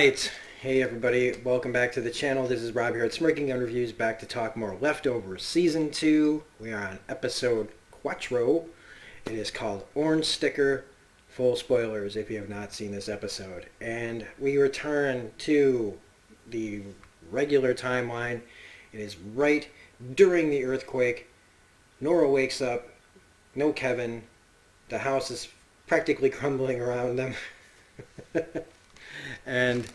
Alright, hey everybody, welcome back to the channel. This is Rob here at Smirking Gun Reviews, back to talk more Leftovers Season 2. We are on episode Quattro. It is called Orange Sticker. Full spoilers if you have not seen this episode. And we return to the regular timeline. It is right during the earthquake. Nora wakes up. No Kevin. The house is practically crumbling around them. And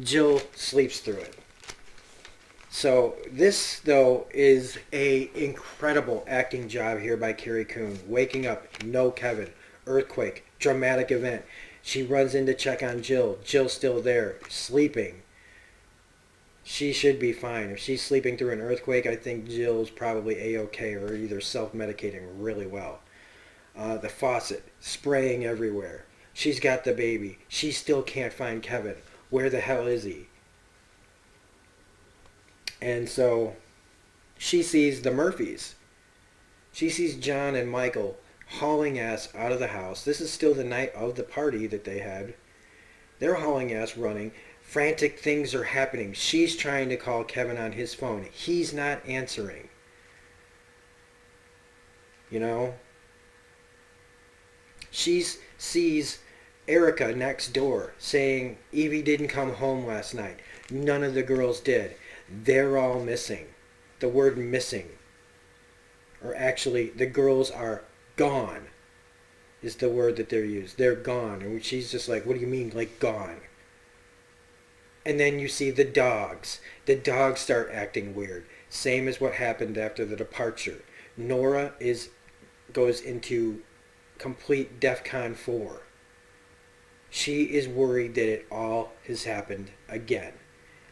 Jill sleeps through it. So this, though, is a incredible acting job here by Carrie Coon. Waking up, no Kevin, earthquake, dramatic event. She runs in to check on Jill. Jill's still there, sleeping. She should be fine. If she's sleeping through an earthquake, I think Jill's probably A-okay or either self-medicating really well. The faucet, spraying everywhere. She's got the baby. She still can't find Kevin. Where the hell is he? And so she sees the Murphys. She sees John and Michael hauling ass out of the house. This is still the night of the party that they had. They're hauling ass, running. Frantic things are happening. She's trying to call Kevin on his phone. He's not answering. You know? She sees Erica next door saying Evie didn't come home last night. None of the girls did. They're all missing. The word missing. Or actually, the girls are gone is the word that they're used. They're gone. And she's just like, what do you mean, like gone? And then you see the dogs. The dogs start acting weird. Same as what happened after the departure. Nora goes into complete DEFCON 4. She is worried that it all has happened again.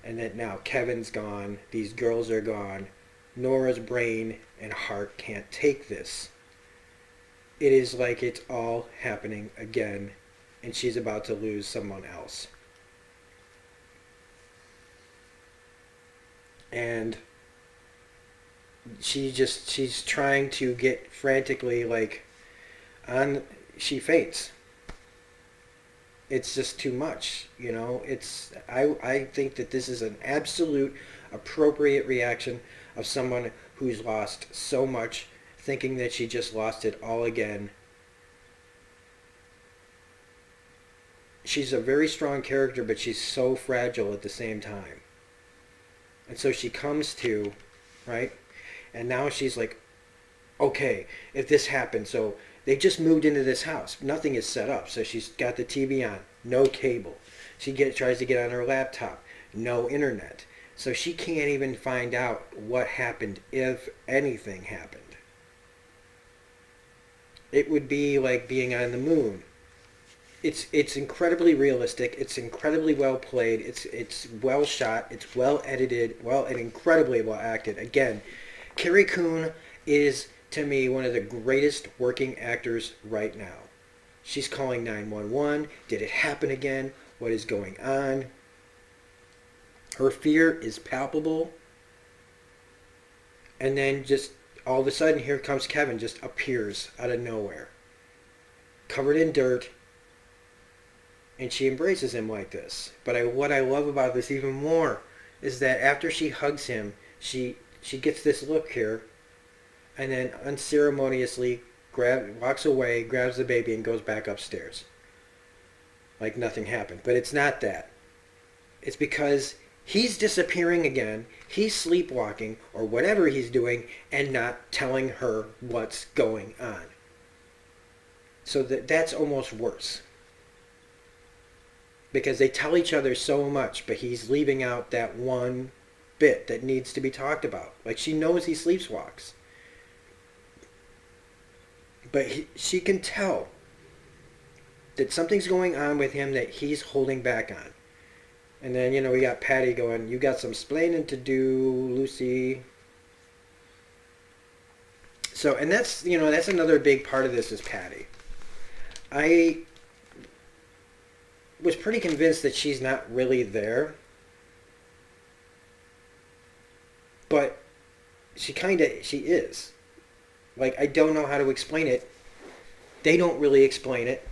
And that now Kevin's gone, these girls are gone, Nora's brain and heart can't take this. It is like it's all happening again, and she's about to lose someone else. And she's trying to get frantically she faints. It's just too much, you know. I think that this is an absolute appropriate reaction of someone who's lost so much, thinking that she just lost it all again. She's a very strong character, but she's so fragile at the same time. And so she comes to, right? And now she's like, okay, if this happens, so they just moved into this house. Nothing is set up. So she's got the TV on. No cable. She tries to get on her laptop. No internet. So she can't even find out what happened, if anything happened. It would be like being on the moon. It's incredibly realistic. It's incredibly well played. It's well shot. It's well edited. And incredibly well acted. Again, Carrie Coon is, to me, one of the greatest working actors right now. She's calling 911. Did it happen again? What is going on? Her fear is palpable. And then just all of a sudden, here comes Kevin, just appears out of nowhere. Covered in dirt. And she embraces him like this. But what I love about this even more is that after she hugs him, she gets this look here. And then unceremoniously walks away, grabs the baby, and goes back upstairs. Like nothing happened. But it's not that. It's because he's disappearing again, he's sleepwalking, or whatever he's doing, and not telling her what's going on. So that's almost worse. Because they tell each other so much, but he's leaving out that one bit that needs to be talked about. Like, she knows he sleepwalks. But she can tell that something's going on with him that he's holding back on. And then, we got Patty going, you got some splaining to do, Lucy. So, and that's another big part of this is Patty. I was pretty convinced that she's not really there. But she is. Like, I don't know how to explain it. They don't really explain it.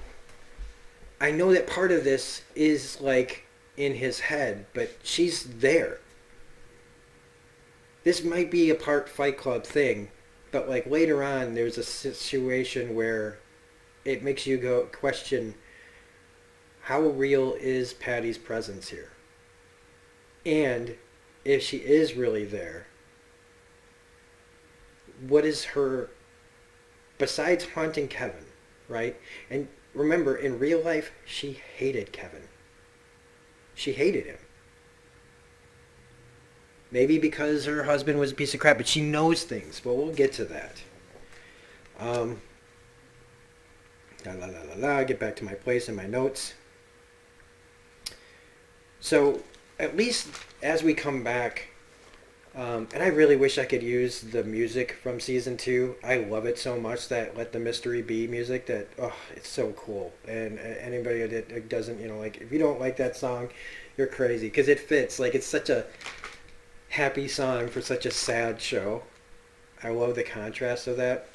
I know that part of this is like in his head, but she's there. This might be a part Fight Club thing, but like later on, there's a situation where it makes you go question how real is Patty's presence here, and if she is really there, what is her besides haunting Kevin, right? And remember, in real life, she hated Kevin. She hated him. Maybe because her husband was a piece of crap, but she knows things. But we'll get to that. Um, get back to my place and my notes. So, at least as we come back, and I really wish I could use the music from season 2. I love it so much, that Let the Mystery Be music, that, oh, it's so cool. And anybody that doesn't, like, if you don't like that song, you're crazy. Because it fits. Like, it's such a happy song for such a sad show. I love the contrast of that.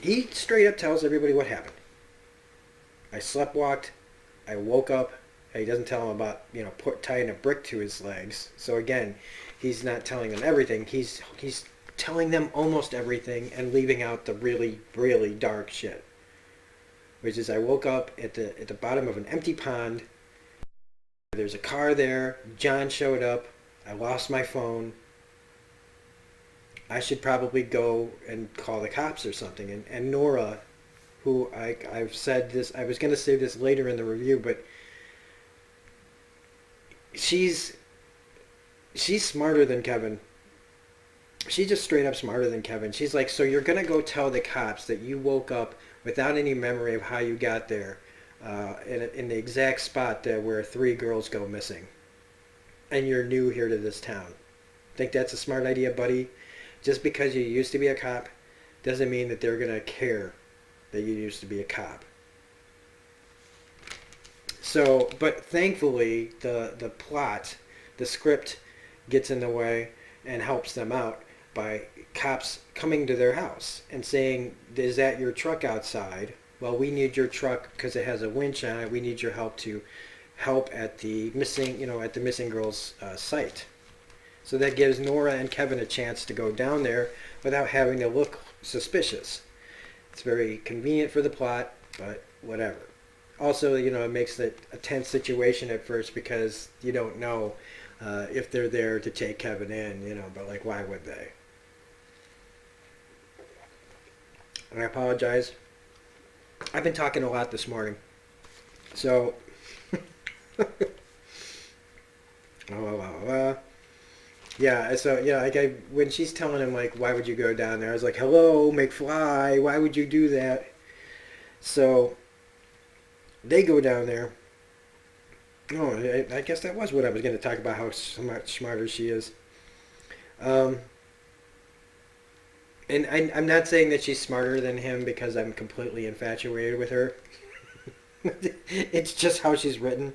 He straight up tells everybody what happened. I sleptwalked. I woke up. He doesn't tell them about, tying a brick to his legs. So again, he's not telling them everything. He's telling them almost everything and leaving out the really, really dark shit. Which is, I woke up at the bottom of an empty pond. There's a car there. John showed up. I lost my phone. I should probably go and call the cops or something. And Nora, who I've said this, I was going to say this later in the review, but she's smarter than Kevin. She's just straight up smarter than Kevin. She's like, so you're going to go tell the cops that you woke up without any memory of how you got there, in the exact spot where 3 girls go missing, and you're new here to this town. Think that's a smart idea, buddy? Just because you used to be a cop doesn't mean that they're going to care that you used to be a cop. So, but thankfully, the plot, the script gets in the way and helps them out by cops coming to their house and saying, is that your truck outside? Well, we need your truck because it has a winch on it. We need your help to help at the missing girl's site. So that gives Nora and Kevin a chance to go down there without having to look suspicious. It's very convenient for the plot, but whatever. Also, it makes it a tense situation at first because you don't know if they're there to take Kevin in, but like, why would they? And I apologize. I've been talking a lot this morning. So, yeah, so, when she's telling him, like, why would you go down there? I was like, hello, McFly, why would you do that? So, they go down there. Oh, I guess that was what I was going to talk about, how much smarter she is. And I'm not saying that she's smarter than him because I'm completely infatuated with her. It's just how she's written.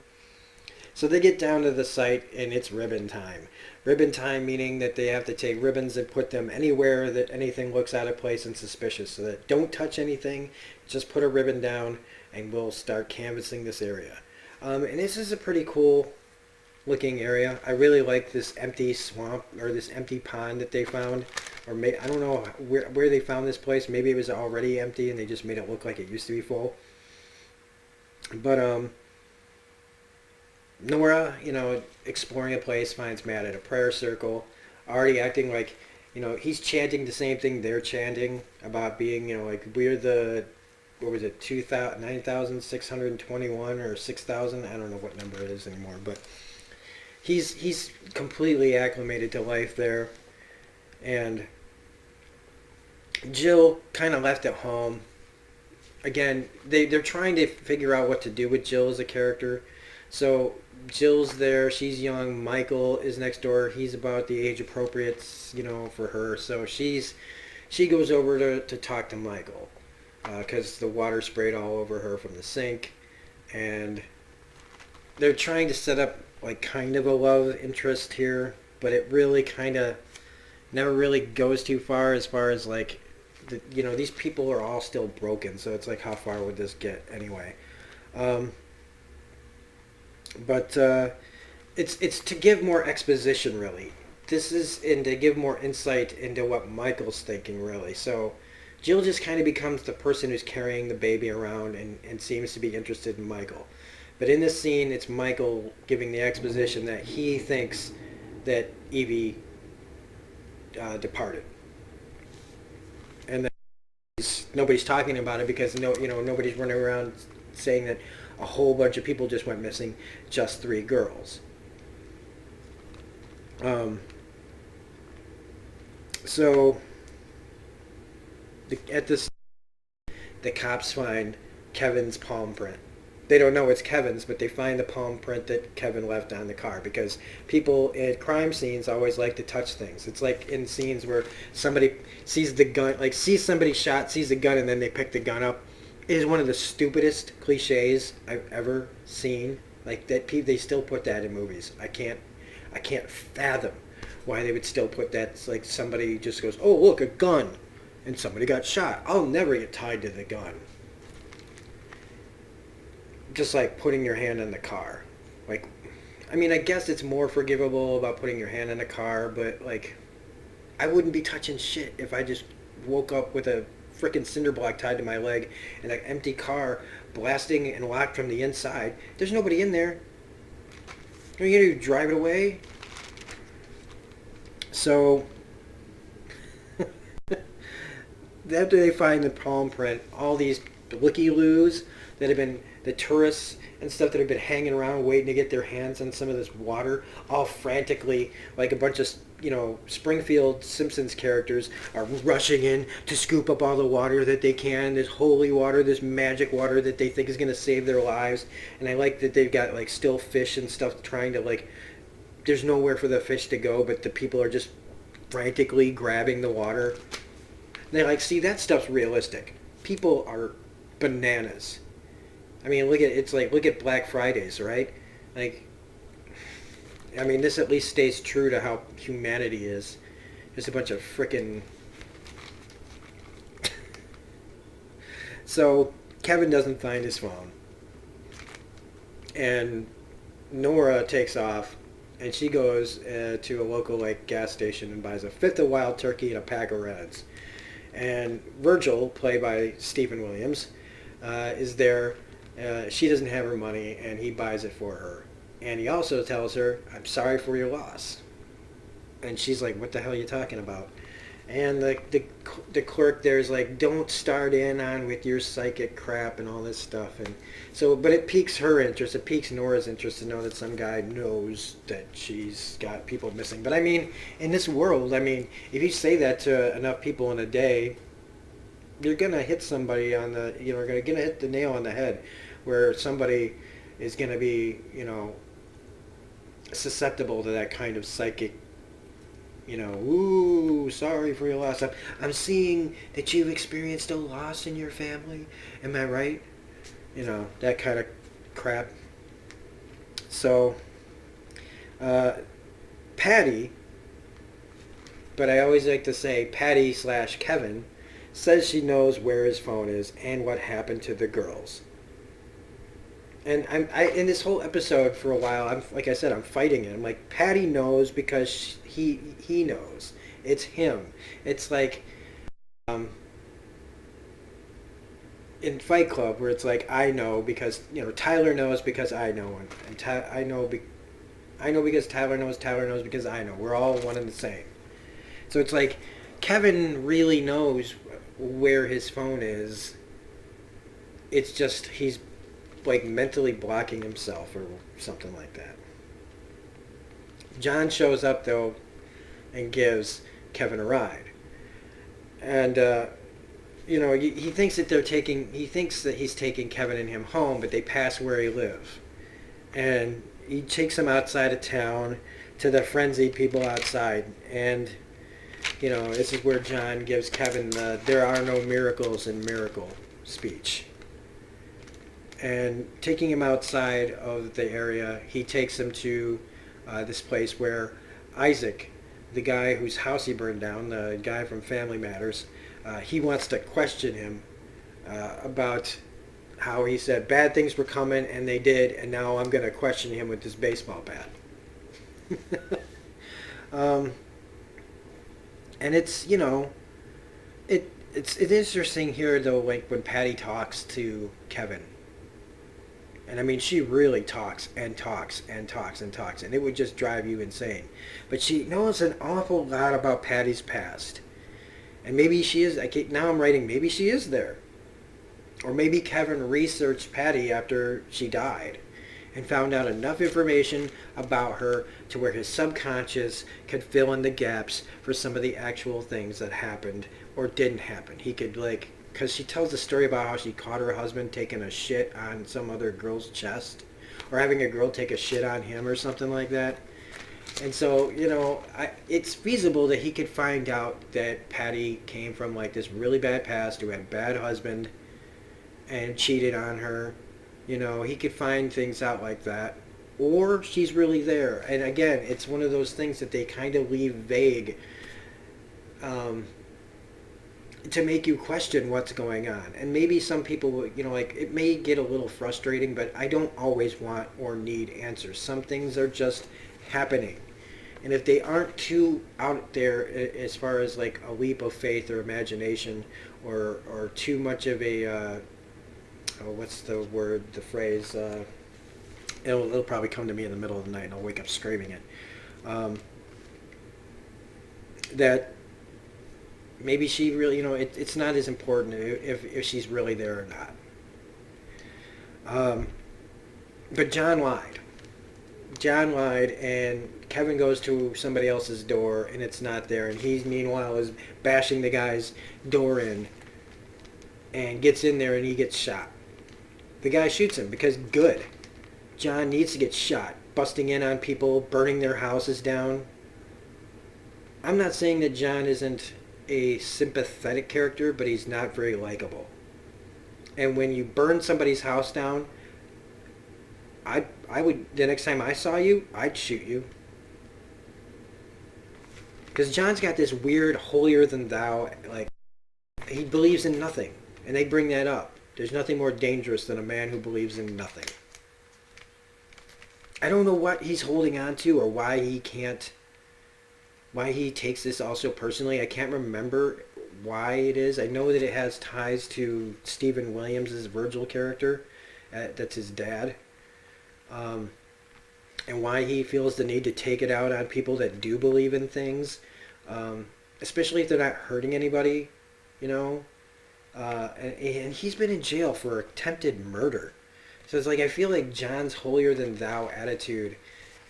So they get down to the site and it's ribbon time. Ribbon time meaning that they have to take ribbons and put them anywhere that anything looks out of place and suspicious. So that don't touch anything, just put a ribbon down and we'll start canvassing this area. And this is a pretty cool looking area. I really like this empty swamp or this empty pond that they found. Or I don't know where they found this place. Maybe it was already empty and they just made it look like it used to be full. But Nora, exploring a place, finds Matt at a prayer circle, already acting like, he's chanting the same thing they're chanting about being, like we're the, what was it, 9,621 or 6,000? I don't know what number it is anymore, but he's completely acclimated to life there. And Jill kind of left at home. Again, they're trying to figure out what to do with Jill as a character. So Jill's there. She's young. Michael is next door. He's about the age appropriate, for her. So she goes over to talk to Michael because the water sprayed all over her from the sink. And they're trying to set up like kind of a love interest here, but it really kind of never really goes too far as like, these people are all still broken, so it's like, how far would this get anyway? But it's to give more exposition, really. This is and to give more insight into what Michael's thinking, really. So Jill just kind of becomes the person who's carrying the baby around and seems to be interested in Michael. But in this scene, it's Michael giving the exposition that he thinks that Evie departed, and that nobody's talking about it because nobody's running around saying that a whole bunch of people just went missing, just three girls. Um, so at this, the cops find Kevin's palm print. They don't know it's Kevin's, but they find the palm print that Kevin left on the car because people at crime scenes always like to touch things. It's like in scenes where somebody sees the gun, like sees somebody shot, sees the gun, and then they pick the gun up. It is one of the stupidest cliches I've ever seen. Like that, they still put that in movies. I can't fathom why they would still put that. It's like somebody just goes, "Oh, look, a gun," and somebody got shot. I'll never get tied to the gun. Just like putting your hand on the car. Like, I mean, I guess it's more forgivable about putting your hand on the car, but like, I wouldn't be touching shit if I just woke up with a freaking cinder block tied to my leg and an empty car blasting and locked from the inside. There's nobody in there. Are you gonna drive it away? So after they find the palm print, all these looky-loos that have been the tourists and stuff that have been hanging around waiting to get their hands on some of this water, all frantically, like a bunch of Springfield Simpsons characters are rushing in to scoop up all the water that they can, this holy water, this magic water that they think is going to save their lives. And I like that they've got like still fish and stuff trying to like, there's nowhere for the fish to go, but the people are just frantically grabbing the water. And they're like, see, that stuff's realistic. People are bananas. I mean, look at Black Fridays, right? Like, I mean, this at least stays true to how humanity is. Just a bunch of frickin'. So Kevin doesn't find his phone, and Nora takes off, and she goes to a local like gas station and buys a fifth of wild turkey and a pack of Reds. And Virgil, played by Stephen Williams, is there. She doesn't have her money, and he buys it for her. And he also tells her, "I'm sorry for your loss." And she's like, "What the hell are you talking about?" And the clerk there is like, "Don't start in on with your psychic crap and all this stuff." And so, but it piques her interest. It piques Nora's interest to know that some guy knows that she's got people missing. But I mean, in this world, I mean, if you say that to enough people in a day, you're gonna hit somebody on the, gonna hit the nail on the head, where somebody is gonna be, susceptible to that kind of psychic, ooh, sorry for your loss. I'm seeing that you've experienced a loss in your family. Am I right? That kind of crap. So, Patty, but I always like to say Patty/Kevin, says she knows where his phone is and what happened to the girls. And I in this whole episode for a while, I'm like I said, I'm fighting it. I'm like, Patty knows because he knows. It's him. It's like in Fight Club where it's like, I know because Tyler knows because I know, and I know because Tyler knows because I know. We're all one and the same. So it's like Kevin really knows where his phone is. It's just he's like mentally blocking himself or something like that. John shows up though and gives Kevin a ride. And he thinks that he's taking Kevin and him home, but they pass where he lives. And he takes him outside of town to the frenzied people outside. And this is where John gives Kevin the "there are no miracles in miracle" speech. And taking him outside of the area, he takes him to this place where Isaac, the guy whose house he burned down, the guy from Family Matters, he wants to question him about how he said bad things were coming and they did, and now I'm going to question him with this baseball bat. um, and it's, it's interesting here though, like when Patty talks to Kevin. And I mean, she really talks and talks and talks and talks, and it would just drive you insane. But she knows an awful lot about Patty's past. And maybe she is, now I'm writing, maybe she is there. Or maybe Kevin researched Patty after she died and found out enough information about her to where his subconscious could fill in the gaps for some of the actual things that happened or didn't happen. He could, like, because she tells the story about how she caught her husband taking a shit on some other girl's chest, or having a girl take a shit on him or something like that. And so, it's feasible that he could find out that Patty came from like this really bad past, who had a bad husband and cheated on her. He could find things out like that. Or she's really there. And again, it's one of those things that they kind of leave vague, to make you question what's going on. And maybe some people, like, it may get a little frustrating, but I don't always want or need answers. Some things are just happening. And if they aren't too out there as far as like a leap of faith or imagination, or too much of a, what's the word, the phrase, it'll probably come to me in the middle of the night and I'll wake up screaming it. That maybe she really, it's not as important if she's really there or not. But John lied. John lied, and Kevin goes to somebody else's door, and it's not there. And he, meanwhile, is bashing the guy's door in, and gets in there, and he gets shot. The guy shoots him because good. John needs to get shot, busting in on people, burning their houses down. I'm not saying that John isn't a sympathetic character, but he's not very likable. And when you burn somebody's house down, I would, the next time I saw you, I'd shoot you. Because John's got this weird holier than thou, like, he believes in nothing. And they bring that up. There's nothing more dangerous than a man who believes in nothing. I don't know what he's holding on to or why he takes this also personally. I can't remember why it is. I know that it has ties to Stephen Williams' Virgil character. That's his dad. And why he feels the need to take it out on people that do believe in things, especially if they're not hurting anybody, and he's been in jail for attempted murder. So it's like, I feel like John's holier than thou attitude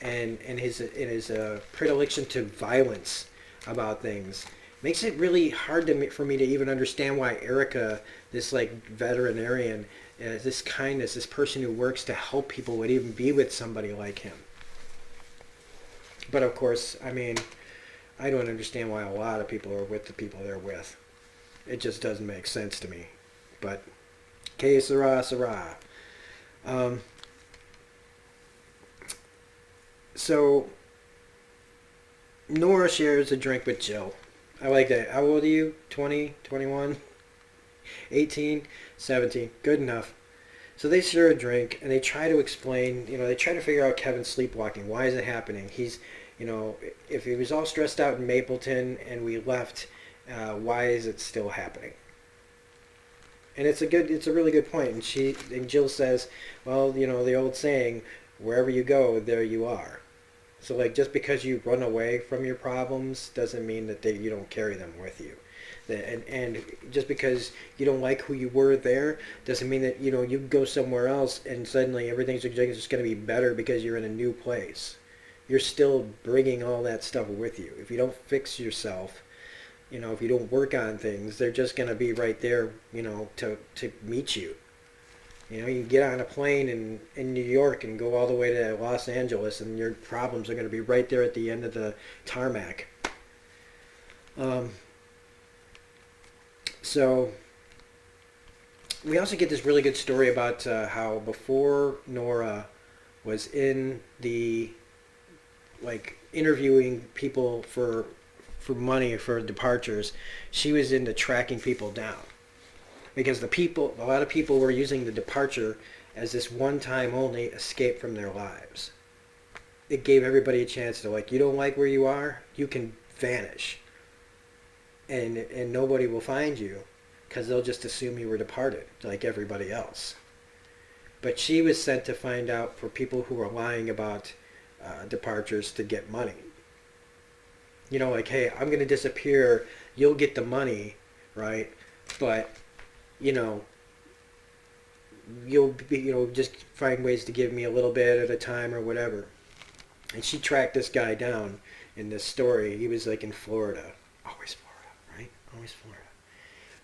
and his predilection to violence about things makes it really hard for me to even understand why Erica, this like veterinarian, this kindness, this person who works to help people, would even be with somebody like him. But of course, I mean, I don't understand why a lot of people are with the people they're with. It just doesn't make sense to me. But, que sera, sera. So, Nora shares a drink with Jill. I like that. How old are you? 20? 21? 18? 17? Good enough. So they share a drink, and they try to explain, they try to figure out Kevin's sleepwalking. Why is it happening? He's, if he was all stressed out in Mapleton and we left, why is it still happening? And it's a really good point. And Jill says, well, the old saying, wherever you go, there you are. So like, just because you run away from your problems doesn't mean that you don't carry them with you. And just because you don't like who you were there doesn't mean that you go somewhere else and suddenly everything's just going to be better because you're in a new place. You're still bringing all that stuff with you. If you don't fix yourself, if you don't work on things, they're just going to be right there, to meet you. You get on a plane in New York and go all the way to Los Angeles, and your problems are going to be right there at the end of the tarmac. So we also get this really good story about how before Nora was in the, like, interviewing people for money for departures, she was into tracking people down. because a lot of people were using the departure as this one-time only escape from their lives. It gave everybody a chance to, like, you don't like where you are, you can vanish, and nobody will find you because they'll just assume you were departed like everybody else. But she was sent to find out for people who were lying about departures to get money. You know, like, hey, I'm going to disappear, you'll get the money, right? But, you know, you'll be, just find ways to give me a little bit at a time or whatever. And she tracked this guy down in this story. He was like in Florida. Always Florida, right? Always Florida.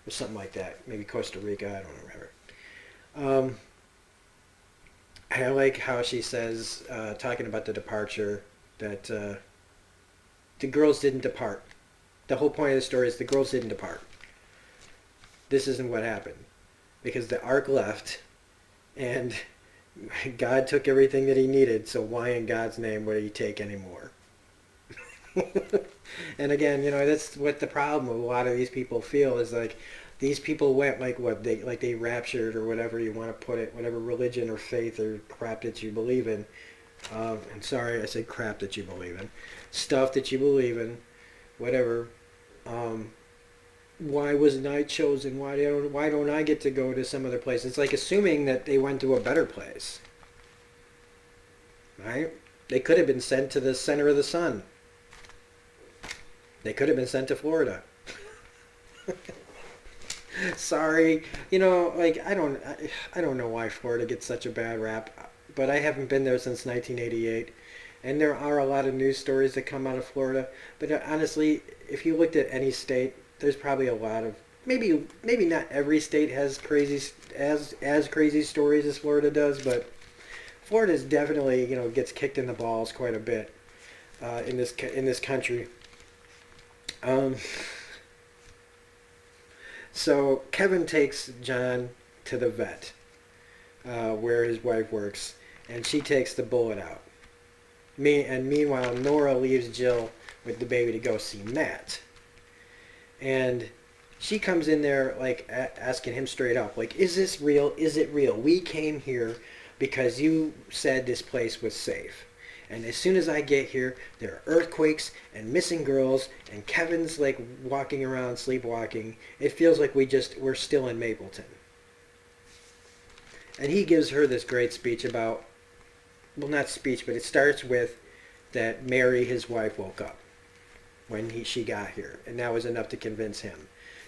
Or something like that. Maybe Costa Rica, I don't remember. I like how she says, talking about the departure, that the girls didn't depart. The whole point of the story is the girls didn't depart. This isn't what happened. Because the ark left, and God took everything that he needed, so why in God's name would he take any more? And again, that's what the problem with a lot of these people feel is, like, these people went like what they raptured, or whatever you want to put it, whatever religion or faith or crap that you believe in. I'm sorry, I said crap that you believe in. Stuff that you believe in, whatever. Why wasn't I chosen? Why don't I get to go to some other place? It's like assuming that they went to a better place. Right? They could have been sent to the center of the sun. They could have been sent to Florida. Sorry. Like, I don't know why Florida gets such a bad rap, but I haven't been there since 1988. And there are a lot of news stories that come out of Florida. But honestly, if you looked at any state, there's probably a lot of, maybe not every state has as crazy stories as Florida does, but Florida is definitely, gets kicked in the balls quite a bit in this country. So Kevin takes John to the vet, where his wife works, and she takes the bullet out. Meanwhile, Nora leaves Jill with the baby to go see Matt. And she comes in there, like, asking him straight up, like, is this real? Is it real? We came here because you said this place was safe. And as soon as I get here, there are earthquakes and missing girls, and Kevin's, like, walking around, sleepwalking. It feels like we're still in Mapleton. And he gives her this great speech about, well, not speech, but it starts with that Mary, his wife, woke up when she got here. And that was enough to convince him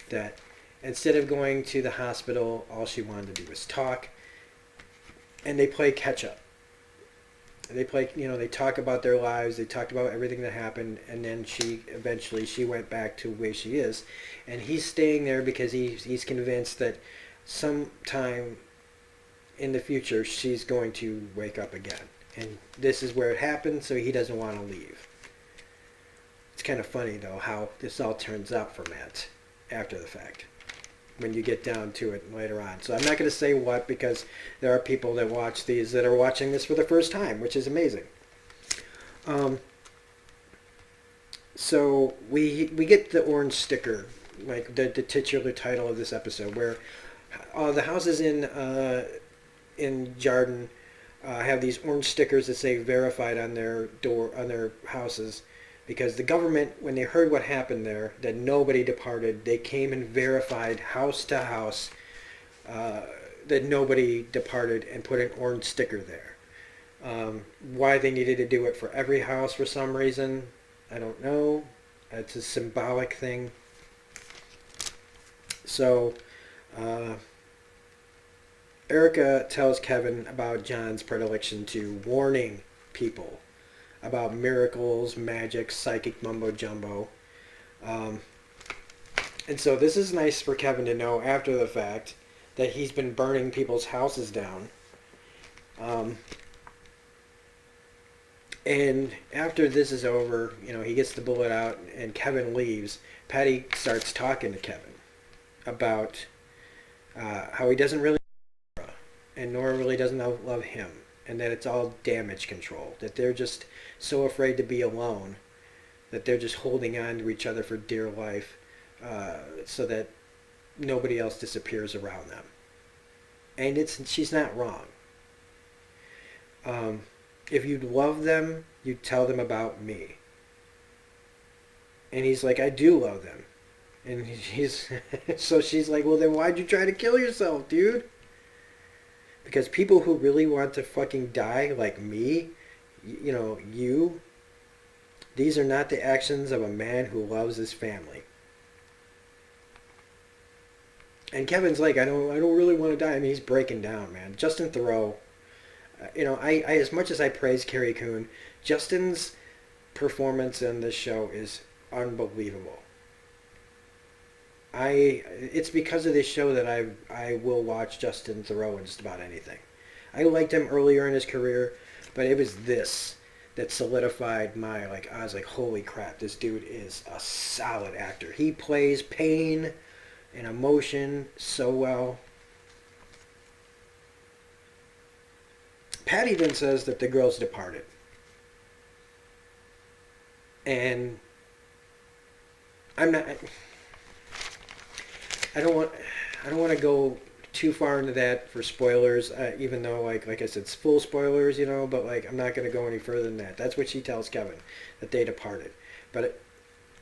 that instead of going to the hospital, all she wanted to do was talk. And they play catch up. They talk about their lives, they talked about everything that happened, and then she went back to where she is. And he's staying there because he's convinced that sometime in the future she's going to wake up again. And this is where it happened, so he doesn't want to leave. It's kind of funny, though, how this all turns out for Matt after the fact, when you get down to it later on. So I'm not going to say what, because there are people that watch these that are watching this for the first time, which is amazing. So we get the orange sticker, like the titular title of this episode, where the houses in Jarden have these orange stickers that say verified on their door, on their houses, because the government, when they heard what happened there, that nobody departed, they came and verified house to house that nobody departed and put an orange sticker there. Why they needed to do it for every house for some reason, I don't know. It's a symbolic thing. So Erica tells Kevin about John's predilection to warning people about miracles, magic, psychic mumbo-jumbo. And so this is nice for Kevin to know after the fact that he's been burning people's houses down. And after this is over, he gets the bullet out and Kevin leaves. Patty starts talking to Kevin about how he doesn't really love Nora, and Nora really doesn't love him, and that it's all damage control, that they're just so afraid to be alone that they're just holding on to each other for dear life, so that nobody else disappears around them. And she's not wrong. If you love them, you tell them about me. And he's like, I do love them. And he's so she's like, well, then why'd you try to kill yourself, dude? Because people who really want to fucking die, like me, you, these are not the actions of a man who loves his family. And Kevin's like, I don't really want to die. I mean, he's breaking down, man. Justin Theroux, I as much as I praise Carrie Coon, Justin's performance in this show is unbelievable. It's because of this show that I will watch Justin Theroux in just about anything. I liked him earlier in his career, but it was this that solidified my, like, I was like, holy crap, this dude is a solid actor. He plays pain and emotion so well. Patty then says that the girls departed. And I'm not I don't want to go too far into that for spoilers, even though like I said, it's full spoilers, but like I'm not going to go any further than that. That's what she tells Kevin, that they departed. But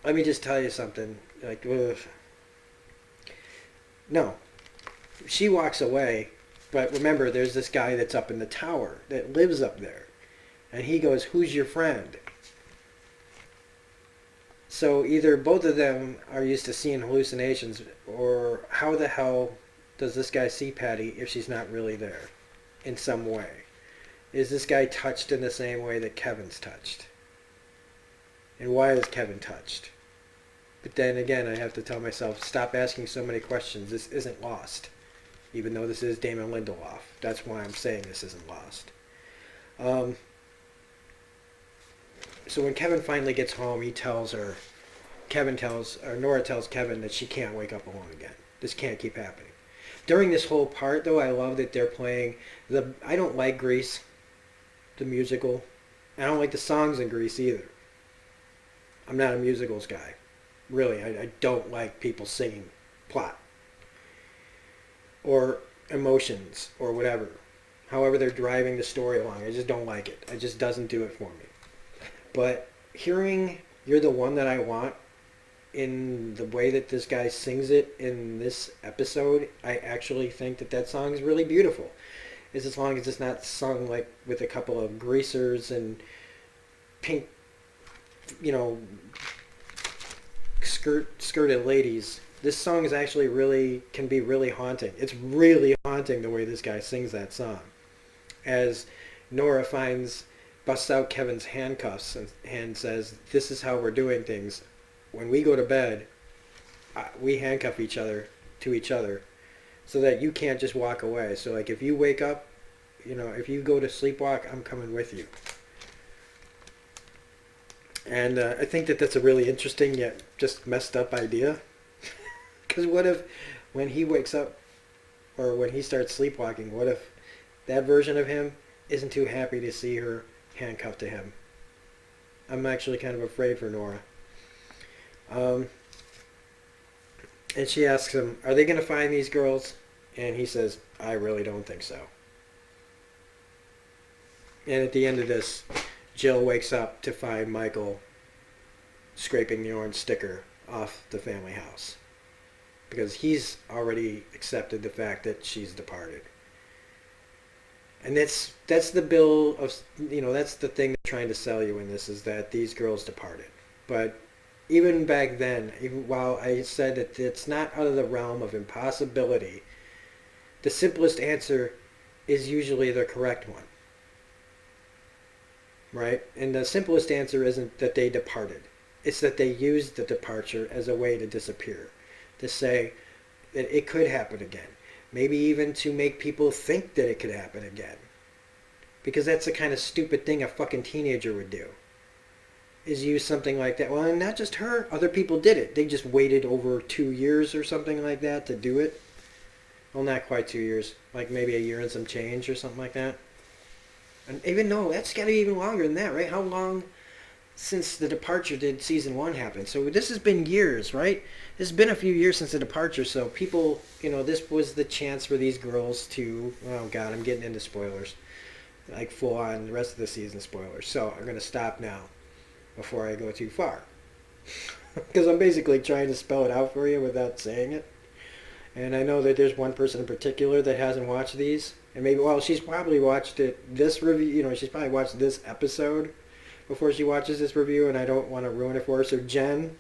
let me just tell you something, like, ugh. No, she walks away, but remember, there's this guy that's up in the tower that lives up there, and he goes, who's your friend? So either both of them are used to seeing hallucinations, or how the hell does this guy see Patty if she's not really there in some way? Is this guy touched in the same way that Kevin's touched? And why is Kevin touched? But then again, I have to tell myself, stop asking so many questions. This isn't Lost. Even though this is Damon Lindelof. That's why I'm saying this isn't Lost. So when Kevin finally gets home, Nora tells Kevin that she can't wake up alone again. This can't keep happening. During this whole part, though, I love that they're playing I don't like Grease, the musical. I don't like the songs in Grease either. I'm not a musicals guy. Really, I don't like people singing plot or emotions or whatever. However they're driving the story along, I just don't like it. It just doesn't do it for me. But hearing You're the One That I Want in the way that this guy sings it in this episode, I actually think that song is really beautiful. Is as long as it's not sung like with a couple of greasers and pink, skirted ladies. This song is actually can be really haunting. It's really haunting the way this guy sings that song. As Nora busts out Kevin's handcuffs and says, this is how we're doing things. When we go to bed, we handcuff each other to each other so that you can't just walk away. So like if you wake up, if you go to sleepwalk, I'm coming with you. And I think that's a really interesting yet just messed up idea. Because what if when he wakes up or when he starts sleepwalking, what if that version of him isn't too happy to see her handcuffed to him? I'm actually kind of afraid for Nora. And she asks him, are they going to find these girls? And he says, I really don't think so. And at the end of this, Jill wakes up to find Michael scraping the orange sticker off the family house. Because he's already accepted the fact that she's departed. And that's the bill of, that's the thing they're trying to sell you in this, is that these girls departed. But even back then, even while I said that it's not out of the realm of impossibility, the simplest answer is usually the correct one. Right? And the simplest answer isn't that they departed. It's that they used the departure as a way to disappear. To say that it could happen again. Maybe even to make people think that it could happen again. Because that's the kind of stupid thing a fucking teenager would do. Is use something like that. Well, and not just her. Other people did it. They just waited over 2 years or something like that to do it. Well, not quite 2 years. Like maybe a year and some change or something like that. And even no, that's got to be even longer than that, right? How long since The Departure did season 1 happen. So this has been years, right? It's been a few years since The Departure, so people, this was the chance for these girls to, oh God, I'm getting into spoilers. Like full on the rest of the season spoilers. So I'm going to stop now before I go too far. Because I'm basically trying to spell it out for you without saying it. And I know that there's one person in particular that hasn't watched these. And maybe, well, she's probably watched this review, she's probably watched this episode before she watches this review, and I don't want to ruin it for her. So Jen,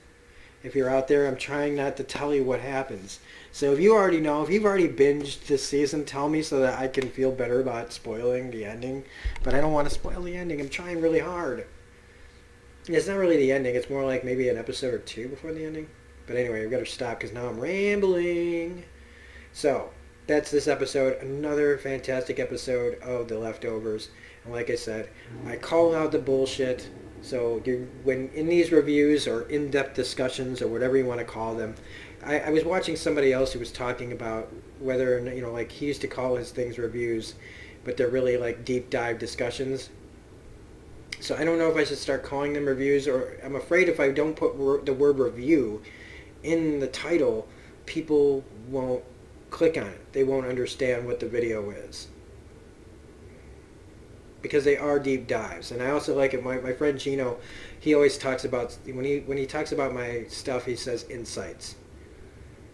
if you're out there, I'm trying not to tell you what happens. So if you already know, if you've already binged this season, tell me so that I can feel better about spoiling the ending. But I don't want to spoil the ending. I'm trying really hard. It's not really the ending. It's more like maybe an episode or two before the ending. But anyway, I've got to stop because now I'm rambling. So that's this episode. Another fantastic episode of The Leftovers. And like I said, I call out the bullshit. So when in these reviews or in-depth discussions or whatever you want to call them, I was watching somebody else who was talking about whether, like he used to call his things reviews, but they're really like deep dive discussions. So I don't know if I should start calling them reviews, or I'm afraid if I don't put the word review in the title, people won't click on it. They won't understand what the video is. Because they are deep dives. And I also like it. My friend Gino, he always talks about, when he talks about my stuff, he says insights.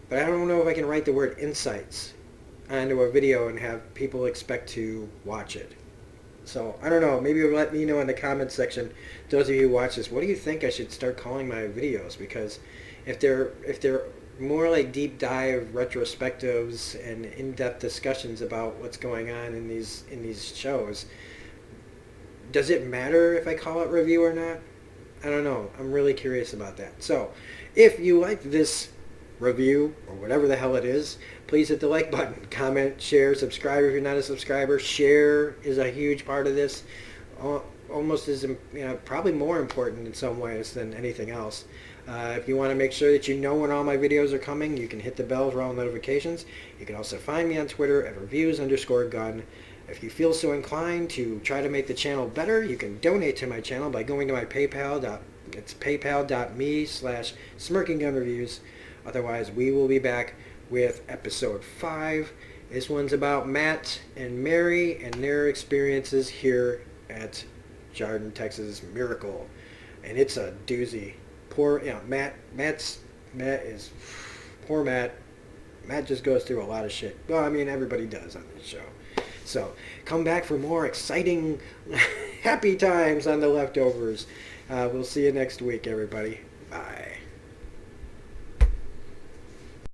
But I don't know if I can write the word insights onto a video and have people expect to watch it. So, I don't know. Maybe you'll let me know in the comments section, those of you who watch this, what do you think I should start calling my videos? Because if they're more like deep dive retrospectives and in-depth discussions about what's going on in these shows, does it matter if I call it review or not? I don't know. I'm really curious about that. So, if you like this review or whatever the hell it is, please hit the like button, comment, share, subscribe if you're not a subscriber. Share is a huge part of this. Almost as, probably more important in some ways than anything else. If you want to make sure that you know when all my videos are coming, you can hit the bell for all notifications. You can also find me on Twitter at reviews_gun. If you feel so inclined to try to make the channel better, you can donate to my channel by going to my PayPal. It's paypal.me/smirkinggunreviews. Otherwise, we will be back with episode 5. This one's about Matt and Mary and their experiences here at Jarden, Texas Miracle. And it's a doozy. Poor, Matt is, poor Matt. Matt just goes through a lot of shit. Well, I mean, everybody does on this show. So, come back for more exciting, happy times on The Leftovers. We'll see you next week, everybody. Bye.